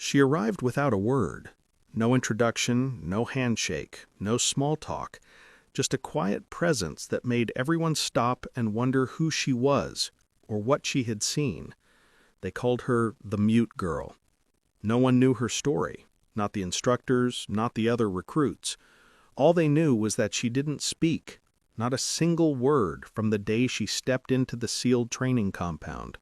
She arrived without a word. No introduction, no handshake, no small talk, just a quiet presence that made everyone stop and wonder who she was or what she had seen. They called her the Mute Girl. No one knew her story, not the instructors, not the other recruits. All they knew was that she didn't speak, not a single word from the day she stepped into the sealed training compound.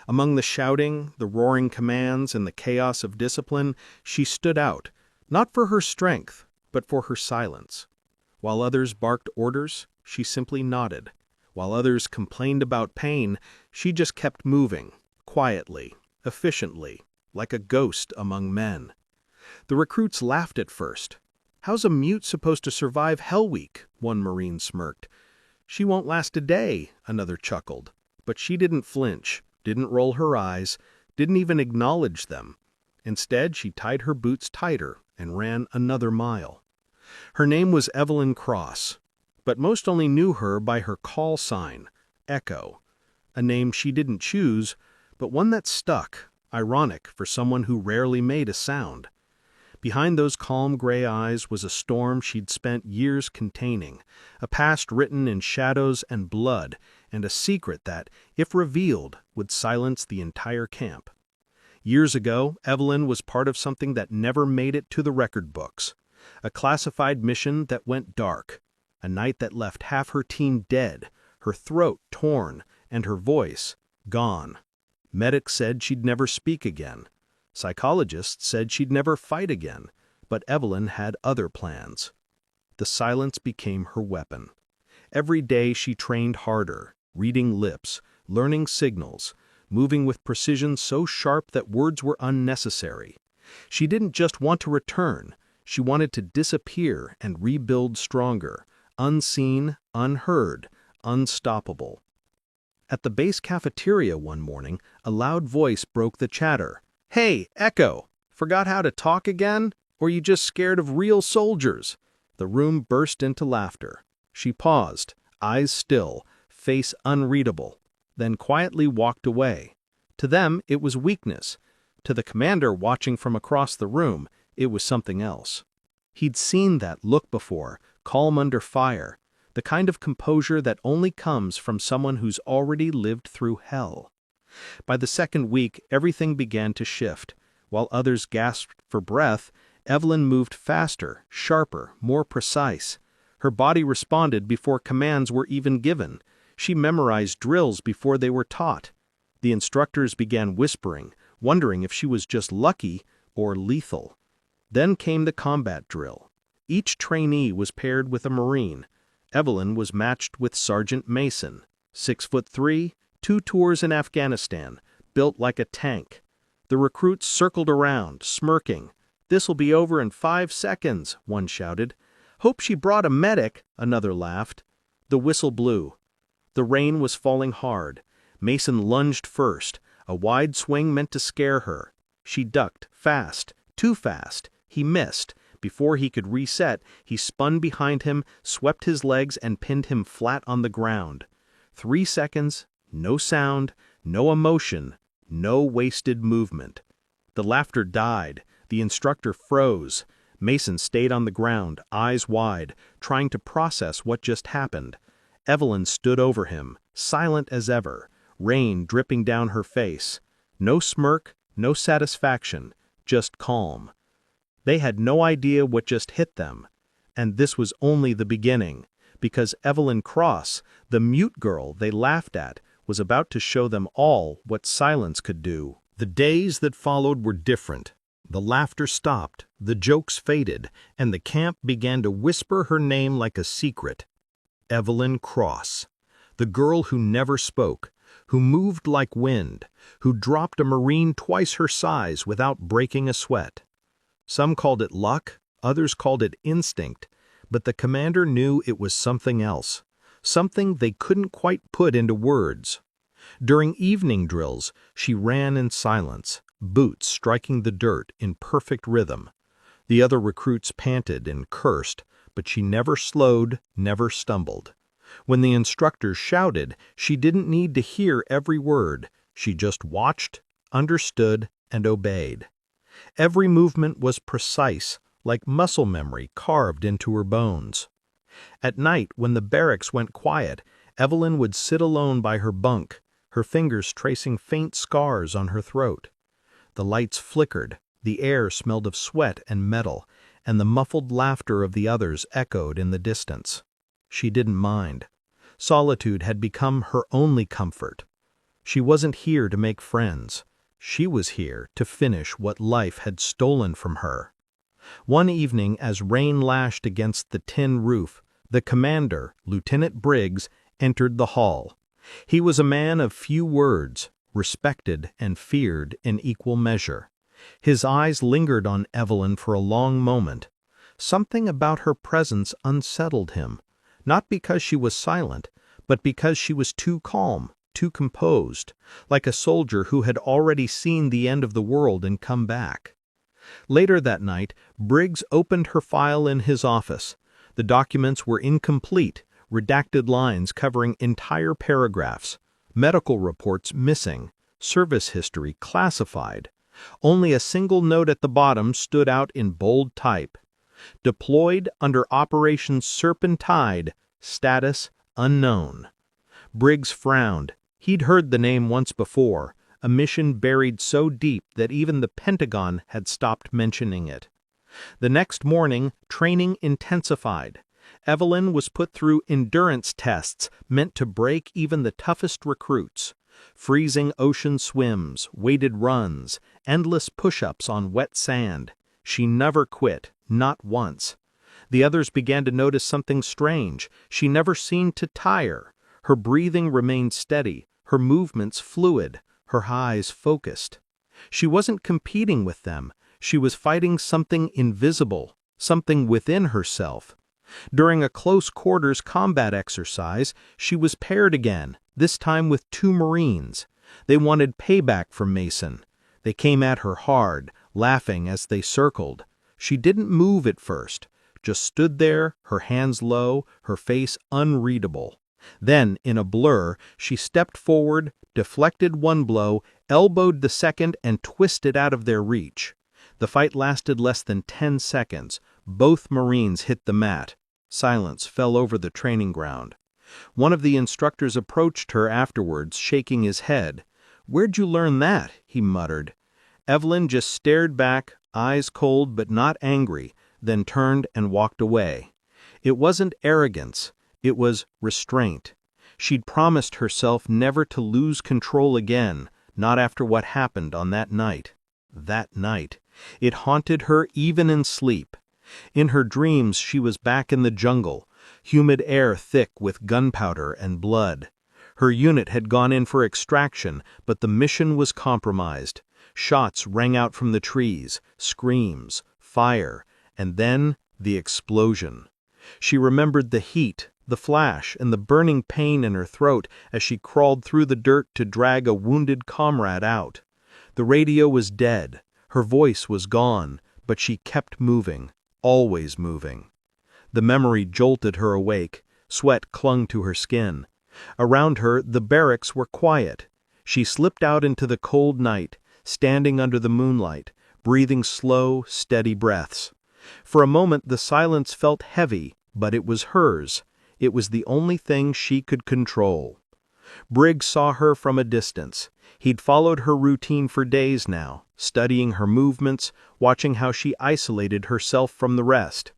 Among the shouting, the roaring commands, and the chaos of discipline, she stood out, not for her strength, but for her silence. While others barked orders, she simply nodded. While others complained about pain, she just kept moving, quietly, efficiently, like a ghost among men. The recruits laughed at first. "How's a mute supposed to survive Hell Week?" one Marine smirked. "She won't last a day," another chuckled. But she didn't flinch, didn't roll her eyes, didn't even acknowledge them. Instead, she tied her boots tighter and ran another mile. Her name was Evelyn Cross, but most only knew her by her call sign, Echo, a name she didn't choose, but one that stuck, ironic for someone who rarely made a sound. Behind those calm gray eyes was a storm she'd spent years containing, a past written in shadows and blood, and a secret that, if revealed, would silence the entire camp. Years ago, Evelyn was part of something that never made it to the record books, a classified mission that went dark, a night that left half her team dead, her throat torn, and her voice gone. Medics said she'd never speak again. Psychologists said she'd never fight again, but Evelyn had other plans. The silence became her weapon. Every day she trained harder, reading lips, learning signals, moving with precision so sharp that words were unnecessary. She didn't just want to return, she wanted to disappear and rebuild stronger, unseen, unheard, unstoppable. At the base cafeteria one morning, a loud voice broke the chatter. "Hey, Echo! Forgot how to talk again? Or you just scared of real soldiers?" The room burst into laughter. She paused, eyes still, face unreadable, then quietly walked away. To them, it was weakness. To the commander watching from across the room, it was something else. He'd seen that look before, calm under fire, the kind of composure that only comes from someone who's already lived through hell. By the second week, everything began to shift. While others gasped for breath, Evelyn moved faster, sharper, more precise. Her body responded before commands were even given. She memorized drills before they were taught. The instructors began whispering, wondering if she was just lucky or lethal. Then came the combat drill. Each trainee was paired with a Marine. Evelyn was matched with Sergeant Mason, 6'3", 2 tours in Afghanistan, built like a tank. The recruits circled around, smirking. "This'll be over in 5 seconds, one shouted. "Hope she brought a medic," another laughed. The whistle blew. The rain was falling hard. Mason lunged first, a wide swing meant to scare her. She ducked, fast, too fast. He missed. Before he could reset, he spun behind him, swept his legs, and pinned him flat on the ground. 3 seconds, no sound, no emotion, no wasted movement. The laughter died. The instructor froze. Mason stayed on the ground, eyes wide, trying to process what just happened. Evelyn stood over him, silent as ever, rain dripping down her face. No smirk, no satisfaction, just calm. They had no idea what just hit them. And this was only the beginning, because Evelyn Cross, the mute girl they laughed at, was about to show them all what silence could do. The days that followed were different. The laughter stopped, the jokes faded, and the camp began to whisper her name like a secret. Evelyn Cross, the girl who never spoke, who moved like wind, who dropped a Marine twice her size without breaking a sweat. Some called it luck, others called it instinct, but the commander knew it was something else, something they couldn't quite put into words. During evening drills, she ran in silence, boots striking the dirt in perfect rhythm. The other recruits panted and cursed, but she never slowed, never stumbled. When the instructors shouted, she didn't need to hear every word. She just watched, understood, and obeyed. Every movement was precise, like muscle memory carved into her bones. At night, when the barracks went quiet, Evelyn would sit alone by her bunk, her fingers tracing faint scars on her throat. The lights flickered, the air smelled of sweat and metal, and the muffled laughter of the others echoed in the distance. She didn't mind. Solitude had become her only comfort. She wasn't here to make friends. She was here to finish what life had stolen from her. One evening, as rain lashed against the tin roof, the commander, Lieutenant Briggs, entered the hall. He was a man of few words, respected and feared in equal measure. His eyes lingered on Evelyn for a long moment. Something about her presence unsettled him, not because she was silent, but because she was too calm, too composed, like a soldier who had already seen the end of the world and come back. Later that night, Briggs opened her file in his office. The documents were incomplete, redacted lines covering entire paragraphs, medical reports missing, service history classified. Only a single note at the bottom stood out in bold type. Deployed under Operation Serpentide, status unknown. Briggs frowned. He'd heard the name once before, a mission buried so deep that even the Pentagon had stopped mentioning it. The next morning, training intensified. Evelyn was put through endurance tests meant to break even the toughest recruits. Freezing ocean swims, weighted runs, endless push-ups on wet sand. She never quit, not once. The others began to notice something strange. She never seemed to tire. Her breathing remained steady, her movements fluid, her eyes focused. She wasn't competing with them. She was fighting something invisible, something within herself. During a close-quarters combat exercise, she was paired again, this time with 2 Marines. They wanted payback from Mason. They came at her hard, laughing as they circled. She didn't move at first, just stood there, her hands low, her face unreadable. Then, in a blur, she stepped forward, deflected one blow, elbowed the second, and twisted out of their reach. The fight lasted less than 10 seconds. Both Marines hit the mat. Silence fell over the training ground. One of the instructors approached her afterwards, shaking his head. "Where'd you learn that?" he muttered. Evelyn just stared back, eyes cold but not angry, then turned and walked away. It wasn't arrogance. It was restraint. She'd promised herself never to lose control again, not after what happened on that night. That night. It haunted her even in sleep. In her dreams she was back in the jungle, humid air thick with gunpowder and blood. Her unit had gone in for extraction, but the mission was compromised. Shots rang out from the trees, screams, fire, and then the explosion. She remembered the heat, the flash, and the burning pain in her throat as she crawled through the dirt to drag a wounded comrade out. The radio was dead. Her voice was gone, but she kept moving, always moving. The memory jolted her awake. Sweat clung to her skin. Around her, the barracks were quiet. She slipped out into the cold night, standing under the moonlight, breathing slow, steady breaths. For a moment the silence felt heavy, but it was hers. It was the only thing she could control. Briggs saw her from a distance. He'd followed her routine for days now, studying her movements, watching how she isolated herself from the rest.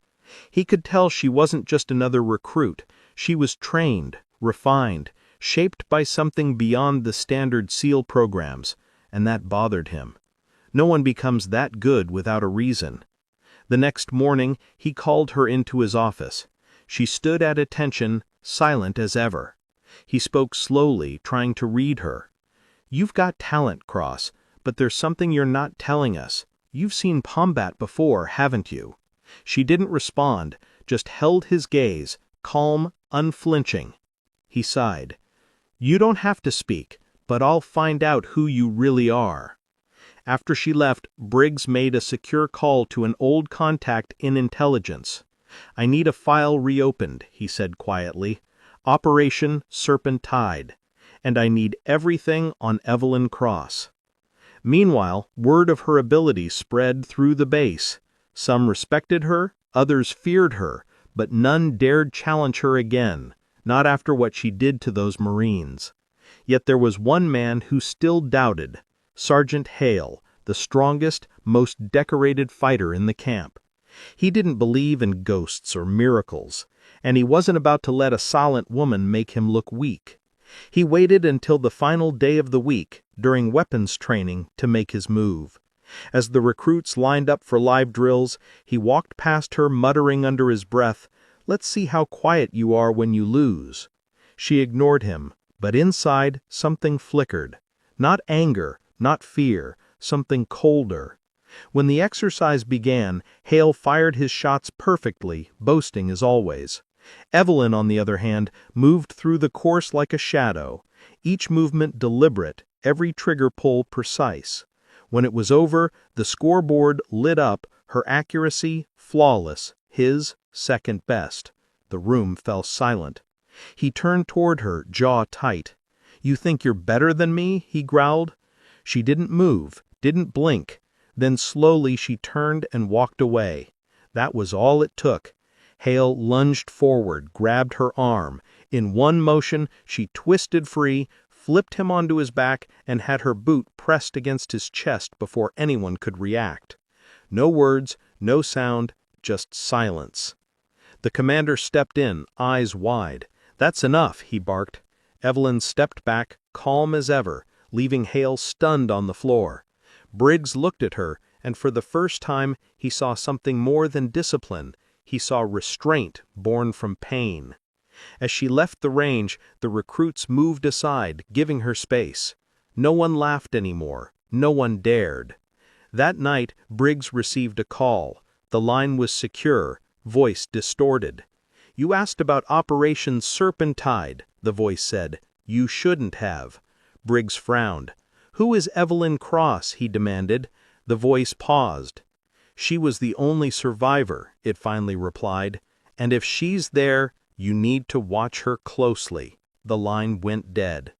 He could tell she wasn't just another recruit. She was trained, refined, shaped by something beyond the standard SEAL programs, and that bothered him. No one becomes that good without a reason. The next morning, he called her into his office. She stood at attention, silent as ever. He spoke slowly, trying to read her. "You've got talent, Cross, but there's something you're not telling us. You've seen combat before, haven't you?" She didn't respond, just held his gaze, calm, unflinching. He sighed. "You don't have to speak, but I'll find out who you really are." After she left, Briggs made a secure call to an old contact in intelligence. "I need a file reopened," he said quietly. "Operation Serpentide. And I need everything on Evelyn Cross." Meanwhile, word of her ability spread through the base. Some respected her, others feared her, but none dared challenge her again, not after what she did to those Marines. Yet there was one man who still doubted, Sergeant Hale, the strongest, most decorated fighter in the camp. He didn't believe in ghosts or miracles, and he wasn't about to let a silent woman make him look weak. He waited until the final day of the week, during weapons training, to make his move. As the recruits lined up for live drills, he walked past her muttering under his breath, "Let's see how quiet you are when you lose." She ignored him, but inside something flickered. Not anger, not fear, something colder. When the exercise began, Hale fired his shots perfectly, boasting as always. Evelyn, on the other hand, moved through the course like a shadow, each movement deliberate, every trigger pull precise. When it was over, the scoreboard lit up, her accuracy flawless, his second best. The room fell silent. He turned toward her, jaw tight. "You think you're better than me?" he growled. She didn't move, didn't blink. Then slowly she turned and walked away. That was all it took. Hale lunged forward, grabbed her arm. In one motion, she twisted free, flipped him onto his back, and had her boot pressed against his chest before anyone could react. No words, no sound, just silence. The commander stepped in, eyes wide. "That's enough," he barked. Evelyn stepped back, calm as ever, leaving Hale stunned on the floor. Briggs looked at her, and for the first time he saw something more than discipline. He saw restraint born from pain. As she left the range, the recruits moved aside, giving her space. No one laughed anymore. No one dared. That night, Briggs received a call. The line was secure, voice distorted. "You asked about Operation Serpentide," the voice said. "You shouldn't have." Briggs frowned. "Who is Evelyn Cross?" he demanded. The voice paused. "She was the only survivor," it finally replied. "And if she's there, you need to watch her closely." The line went dead.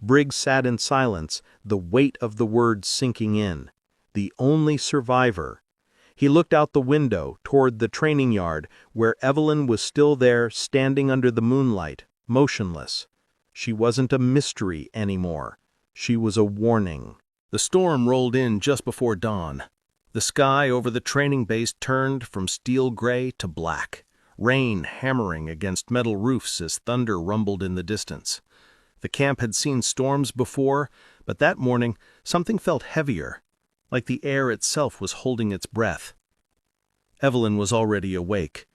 Briggs sat in silence, the weight of the words sinking in. The only survivor. He looked out the window, toward the training yard, where Evelyn was still there, standing under the moonlight, motionless. She wasn't a mystery anymore. She was a warning. The storm rolled in just before dawn. The sky over the training base turned from steel gray to black, rain hammering against metal roofs as thunder rumbled in the distance. The camp had seen storms before, but that morning something felt heavier, like the air itself was holding its breath. Evelyn was already awake.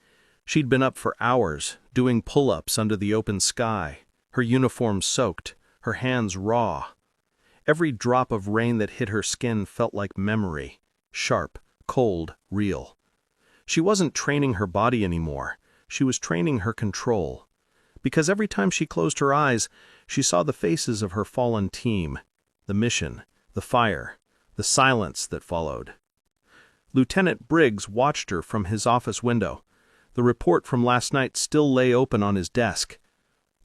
She'd been up for hours, doing pull-ups under the open sky, her uniform soaked, her hands raw. Every drop of rain that hit her skin felt like memory, sharp, cold, real. She wasn't training her body anymore. She was training her control. Because every time she closed her eyes, she saw the faces of her fallen team, the mission, the fire, the silence that followed. Lieutenant Briggs watched her from his office window. The report from last night still lay open on his desk.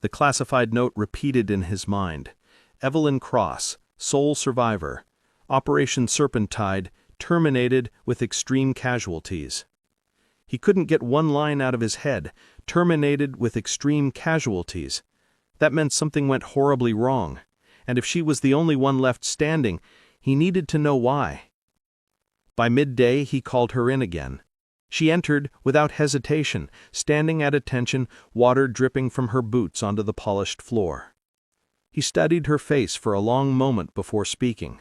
The classified note repeated in his mind. Evelyn Cross, sole survivor. Operation Serpentide terminated with extreme casualties. He couldn't get one line out of his head. Terminated with extreme casualties. That meant something went horribly wrong. And if she was the only one left standing, he needed to know why. By midday, he called her in again. She entered without hesitation, standing at attention, water dripping from her boots onto the polished floor. He studied her face for a long moment before speaking.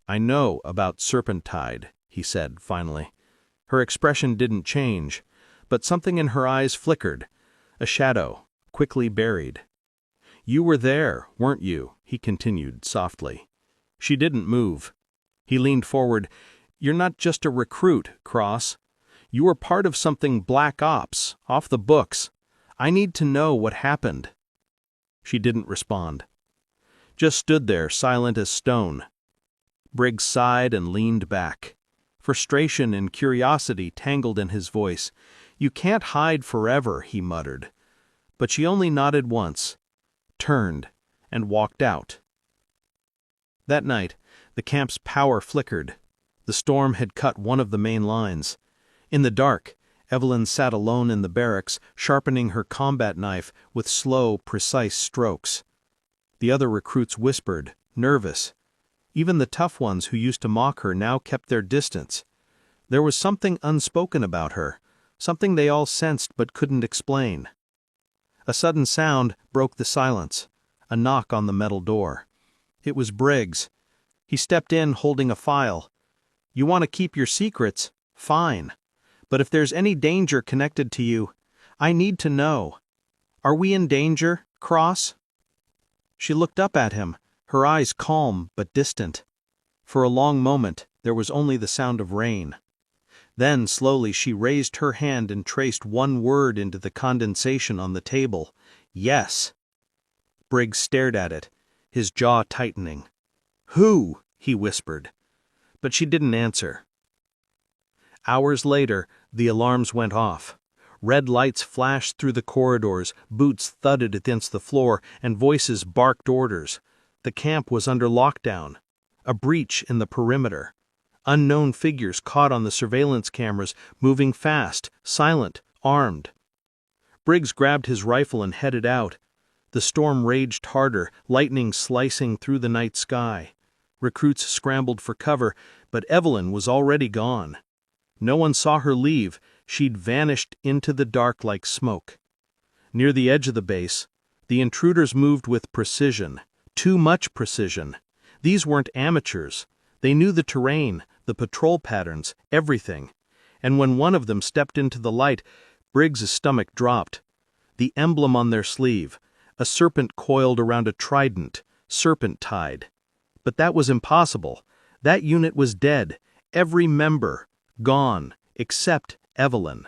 "I know about Serpentide," he said finally. Her expression didn't change, but something in her eyes flickered, a shadow, quickly buried. "You were there, weren't you?" he continued softly. She didn't move. He leaned forward. "You're not just a recruit, Cross. You were part of something black ops, off the books. I need to know what happened." She didn't respond. Just stood there, silent as stone. Briggs sighed and leaned back. Frustration and curiosity tangled in his voice. "You can't hide forever," he muttered. But she only nodded once, turned, and walked out. That night, The camp's power flickered. The storm had cut one of the main lines. In the dark, Evelyn sat alone in the barracks, sharpening her combat knife with slow, precise strokes. The other recruits whispered, nervous. Even the tough ones who used to mock her now kept their distance. There was something unspoken about her, something they all sensed but couldn't explain. A sudden sound broke the silence, a knock on the metal door. It was Briggs. He stepped in holding a file. "You want to keep your secrets? Fine. But if there's any danger connected to you, I need to know. Are we in danger, Cross?" She looked up at him, her eyes calm but distant. For a long moment, there was only the sound of rain. Then, slowly, she raised her hand and traced one word into the condensation on the table. "Yes." Briggs stared at it, his jaw tightening. "Who?" he whispered. But she didn't answer. Hours later, the alarms went off. Red lights flashed through the corridors, boots thudded against the floor, and voices barked orders. The camp was under lockdown. A breach in the perimeter. Unknown figures caught on the surveillance cameras, moving fast, silent, armed. Briggs grabbed his rifle and headed out. The storm raged harder, lightning slicing through the night sky. Recruits scrambled for cover, but Evelyn was already gone. No one saw her leave. She'd vanished into the dark like smoke. Near the edge of the base, the intruders moved with precision. Too much precision. These weren't amateurs. They knew the terrain, the patrol patterns, everything. And when one of them stepped into the light, Briggs's stomach dropped. The emblem on their sleeve, a serpent coiled around a trident, serpent-tied. But that was impossible. That unit was dead. Every member, gone, except Evelyn.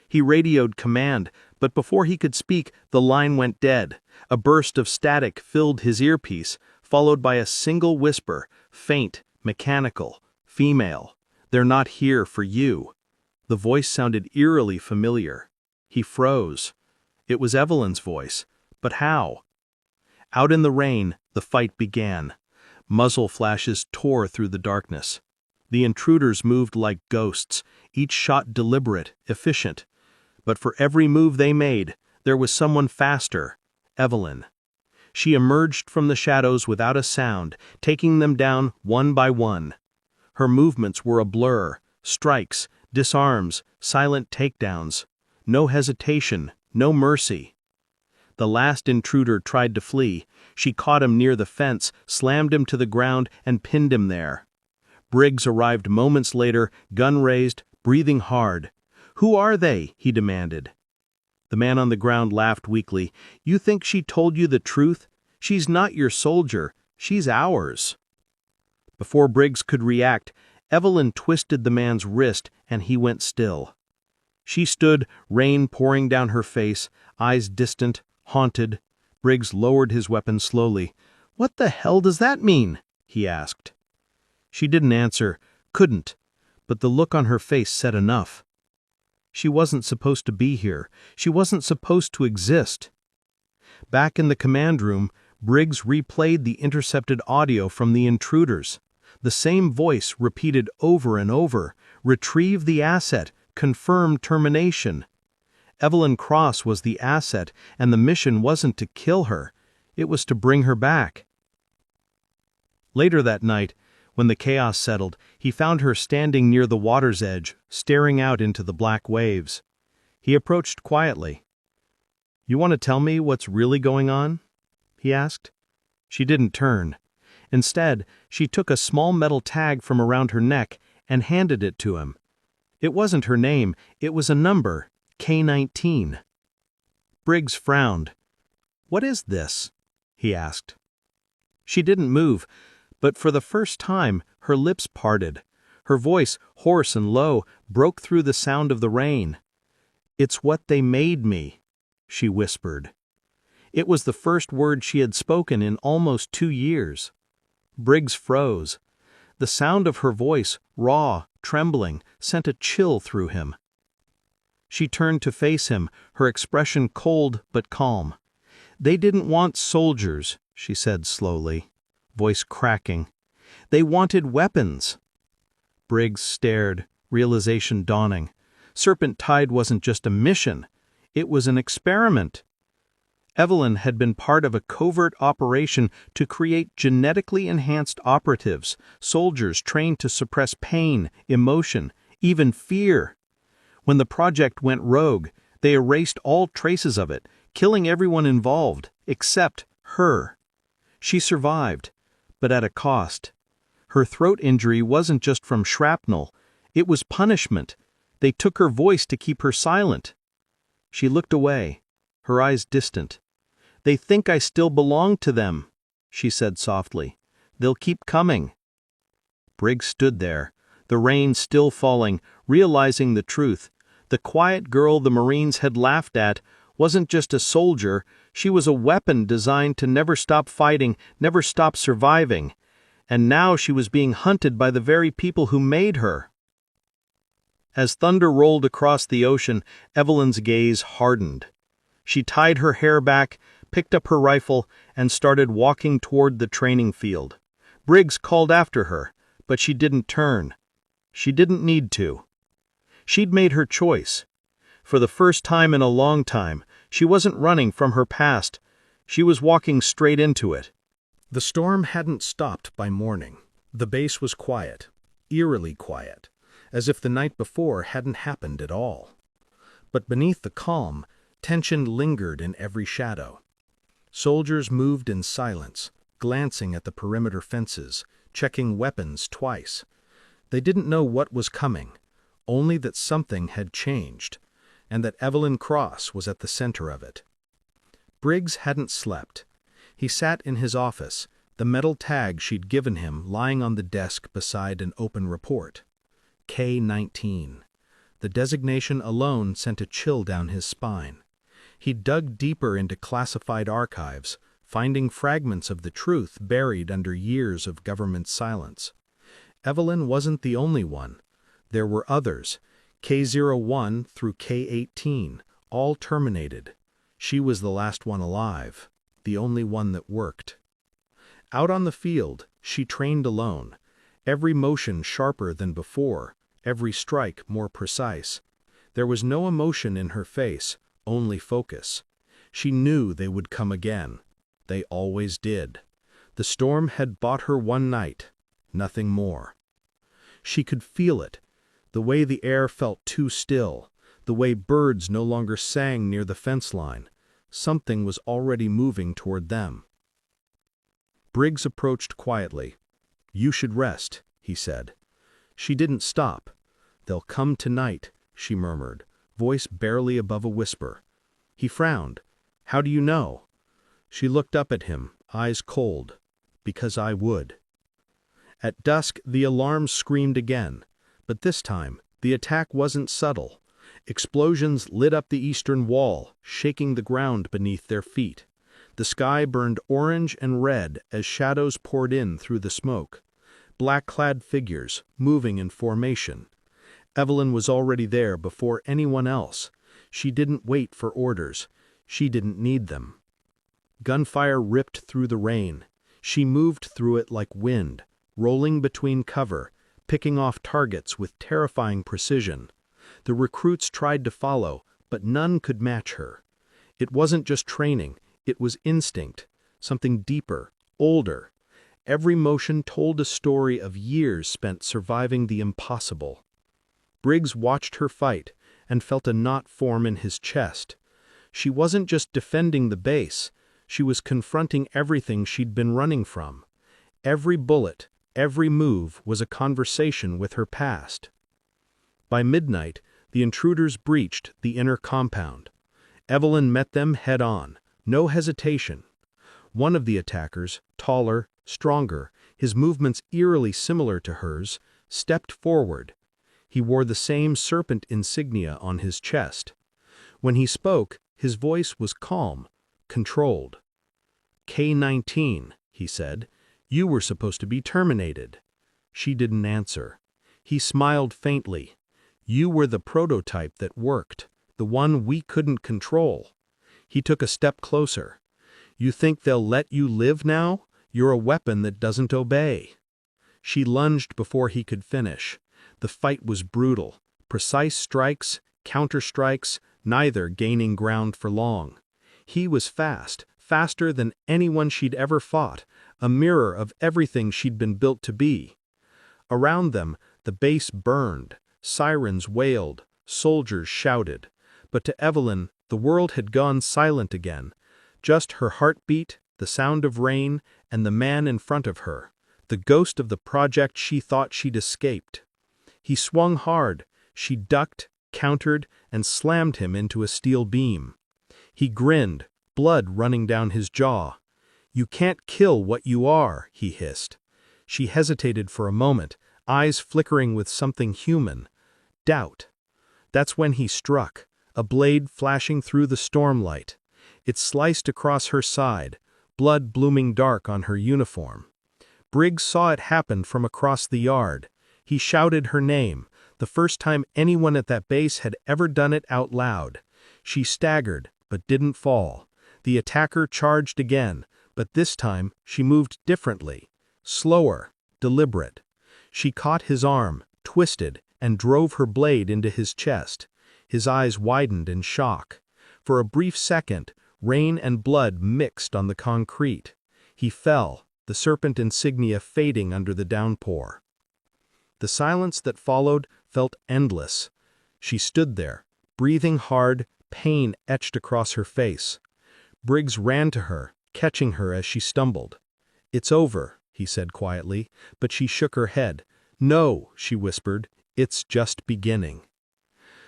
He radioed command, but before he could speak, the line went dead. A burst of static filled his earpiece, followed by a single whisper, faint, mechanical, female. "They're not here for you." The voice sounded eerily familiar. He froze. It was Evelyn's voice. But how? Out in the rain, the fight began. Muzzle flashes tore through the darkness. The intruders moved like ghosts, each shot deliberate, efficient. But for every move they made, there was someone faster, Evelyn. She emerged from the shadows without a sound, taking them down one by one. Her movements were a blur, strikes, disarms, silent takedowns. No hesitation, no mercy. The last intruder tried to flee. She caught him near the fence, slammed him to the ground, and pinned him there. Briggs arrived moments later, gun raised, breathing hard. "Who are they?" he demanded. The man on the ground laughed weakly. "You think she told you the truth? She's not your soldier. She's ours." Before Briggs could react, Evelyn twisted the man's wrist, and he went still. She stood, rain pouring down her face, eyes distant, haunted. Briggs lowered his weapon slowly. "What the hell does that mean?" he asked. She didn't answer, couldn't, but the look on her face said enough. She wasn't supposed to be here. She wasn't supposed to exist. Back in the command room, Briggs replayed the intercepted audio from the intruders. The same voice repeated over and over, "Retrieve the asset, confirm termination." Evelyn Cross was the asset, and the mission wasn't to kill her. It was to bring her back. Later that night, when the chaos settled, he found her standing near the water's edge, staring out into the black waves. He approached quietly. "You want to tell me what's really going on?" he asked. She didn't turn. Instead, she took a small metal tag from around her neck and handed it to him. It wasn't her name, it was a number, K-19. Briggs frowned. "What is this?" he asked. She didn't move, but for the first time, her lips parted. Her voice, hoarse and low, broke through the sound of the rain. "It's what they made me," she whispered. It was the first word she had spoken in almost 2 years. Briggs froze. The sound of her voice, raw, trembling, sent a chill through him. She turned to face him, her expression cold but calm. "They didn't want soldiers," she said slowly, voice cracking. They wanted weapons. Briggs stared, realization dawning. Serpent Tide wasn't just a mission. It was an experiment. Evelyn had been part of a covert operation to create genetically enhanced operatives, soldiers trained to suppress pain, emotion, even fear. When the project went rogue, they erased all traces of it, killing everyone involved, except her. She survived, but at a cost. Her throat injury wasn't just from shrapnel, it was punishment. They took her voice to keep her silent. She looked away, her eyes distant. "They think I still belong to them," she said softly. "They'll keep coming." Briggs stood there, the rain still falling, realizing the truth. The quiet girl the Marines had laughed at wasn't just a soldier, she was a weapon designed to never stop fighting, never stop surviving. And now she was being hunted by the very people who made her. As thunder rolled across the ocean, Evelyn's gaze hardened. She tied her hair back, picked up her rifle, and started walking toward the training field. Briggs called after her, but she didn't turn. She didn't need to. She'd made her choice. For the first time in a long time, she wasn't running from her past. She was walking straight into it. The storm hadn't stopped by morning. The base was quiet, eerily quiet, as if the night before hadn't happened at all. But beneath the calm, tension lingered in every shadow. Soldiers moved in silence, glancing at the perimeter fences, checking weapons twice. They didn't know what was coming, only that something had changed, and that Evelyn Cross was at the center of it. Briggs hadn't slept. He sat in his office, the metal tag she'd given him lying on the desk beside an open report. K-19. The designation alone sent a chill down his spine. He dug deeper into classified archives, finding fragments of the truth buried under years of government silence. Evelyn wasn't the only one. There were others, K-01 through K-18, all terminated. She was the last one alive, the only one that worked. Out on the field, she trained alone, every motion sharper than before, every strike more precise. There was no emotion in her face, only focus. She knew they would come again. They always did. The storm had bought her one night, nothing more. She could feel it, the way the air felt too still, the way birds no longer sang near the fence line. Something was already moving toward them. Briggs approached quietly. "You should rest," he said. She didn't stop. "They'll come tonight," she murmured, voice barely above a whisper. He frowned. "How do you know?" She looked up at him, eyes cold. "Because I would." At dusk, the alarm screamed again, but this time, the attack wasn't subtle. Explosions lit up the eastern wall, shaking the ground beneath their feet. The sky burned orange and red as shadows poured in through the smoke. Black-clad figures, moving in formation. Evelyn was already there before anyone else. She didn't wait for orders. She didn't need them. Gunfire ripped through the rain. She moved through it like wind, rolling between cover, picking off targets with terrifying precision. The recruits tried to follow, but none could match her. It wasn't just training, it was instinct, something deeper, older. Every motion told a story of years spent surviving the impossible. Briggs watched her fight and felt a knot form in his chest. She wasn't just defending the base, she was confronting everything she'd been running from. Every bullet, every move was a conversation with her past. By midnight, the intruders breached the inner compound. Evelyn met them head-on, no hesitation. One of the attackers, taller, stronger, his movements eerily similar to hers, stepped forward. He wore the same serpent insignia on his chest. When he spoke, his voice was calm, controlled. "K-19, he said, "you were supposed to be terminated." She didn't answer. He smiled faintly. "You were the prototype that worked, the one we couldn't control." He took a step closer. "You think they'll let you live now? You're a weapon that doesn't obey." She lunged before he could finish. The fight was brutal. Precise strikes, counter-strikes, neither gaining ground for long. He was fast, faster than anyone she'd ever fought, a mirror of everything she'd been built to be. Around them, the base burned, sirens wailed, soldiers shouted. But to Evelyn, the world had gone silent again. Just her heartbeat, the sound of rain, and the man in front of her, the ghost of the project she thought she'd escaped. He swung hard. She ducked, countered, and slammed him into a steel beam. He grinned, blood running down his jaw. "You can't kill what you are," he hissed. She hesitated for a moment, eyes flickering with something human. Doubt. That's when he struck, a blade flashing through the stormlight. It sliced across her side, blood blooming dark on her uniform. Briggs saw it happen from across the yard. He shouted her name, the first time anyone at that base had ever done it out loud. She staggered, but didn't fall. The attacker charged again, but this time she moved differently. Slower, deliberate. She caught his arm, twisted, and drove her blade into his chest. His eyes widened in shock. For a brief second, rain and blood mixed on the concrete. He fell, the serpent insignia fading under the downpour. The silence that followed felt endless. She stood there, breathing hard, pain etched across her face. Briggs ran to her, catching her as she stumbled. "It's over," he said quietly, but she shook her head. "No," she whispered, "it's just beginning."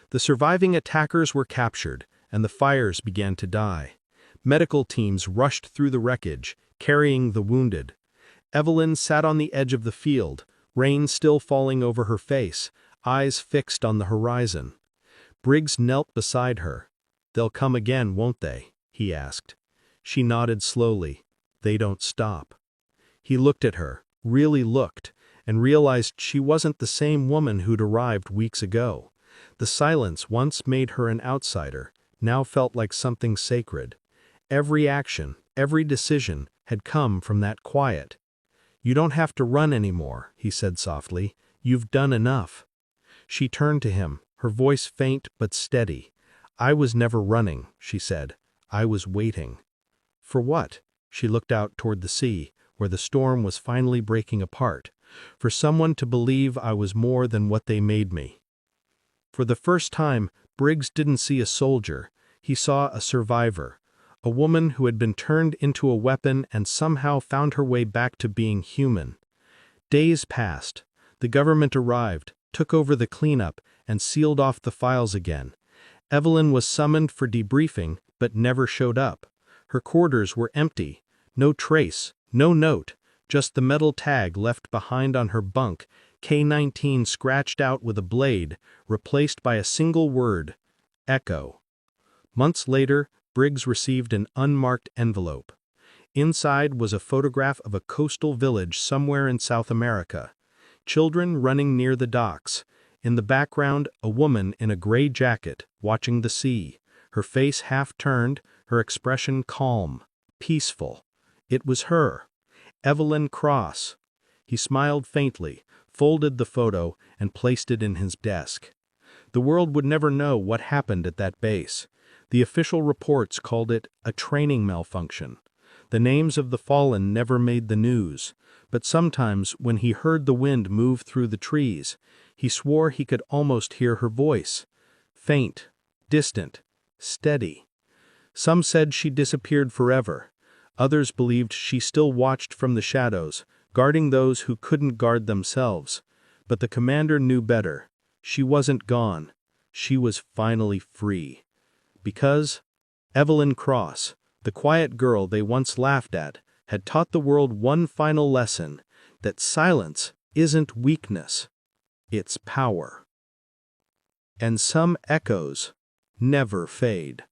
The surviving attackers were captured, and the fires began to die. Medical teams rushed through the wreckage, carrying the wounded. Evelyn sat on the edge of the field, rain still falling over her face, eyes fixed on the horizon. Briggs knelt beside her. "They'll come again, won't they?" he asked. She nodded slowly. "They don't stop." He looked at her, really looked, and realized she wasn't the same woman who'd arrived weeks ago. The silence once made her an outsider, now felt like something sacred. Every action, every decision, had come from that quiet. "You don't have to run anymore," he said softly. "You've done enough." She turned to him, her voice faint but steady. "I was never running," she said. "I was waiting." "For what?" She looked out toward the sea, where the storm was finally breaking apart. "For someone to believe I was more than what they made me." For the first time, Briggs didn't see a soldier. He saw a survivor. A woman who had been turned into a weapon and somehow found her way back to being human. Days passed. The government arrived, took over the cleanup, and sealed off the files again. Evelyn was summoned for debriefing, but never showed up. Her quarters were empty. No trace, no note, just the metal tag left behind on her bunk, K-19 scratched out with a blade, replaced by a single word: Echo. Months later, Briggs received an unmarked envelope. Inside was a photograph of a coastal village somewhere in South America. Children running near the docks. In the background, a woman in a gray jacket, watching the sea, her face half turned, her expression calm, peaceful. It was her, Evelyn Cross. He smiled faintly, folded the photo, and placed it in his desk. The world would never know what happened at that base. The official reports called it a training malfunction. The names of the fallen never made the news, but sometimes when he heard the wind move through the trees, he swore he could almost hear her voice. Faint, distant, steady. Some said she disappeared forever. Others believed she still watched from the shadows, guarding those who couldn't guard themselves. But the commander knew better. She wasn't gone. She was finally free. Because Evelyn Cross, the quiet girl they once laughed at, had taught the world one final lesson, that silence isn't weakness, it's power. And some echoes never fade.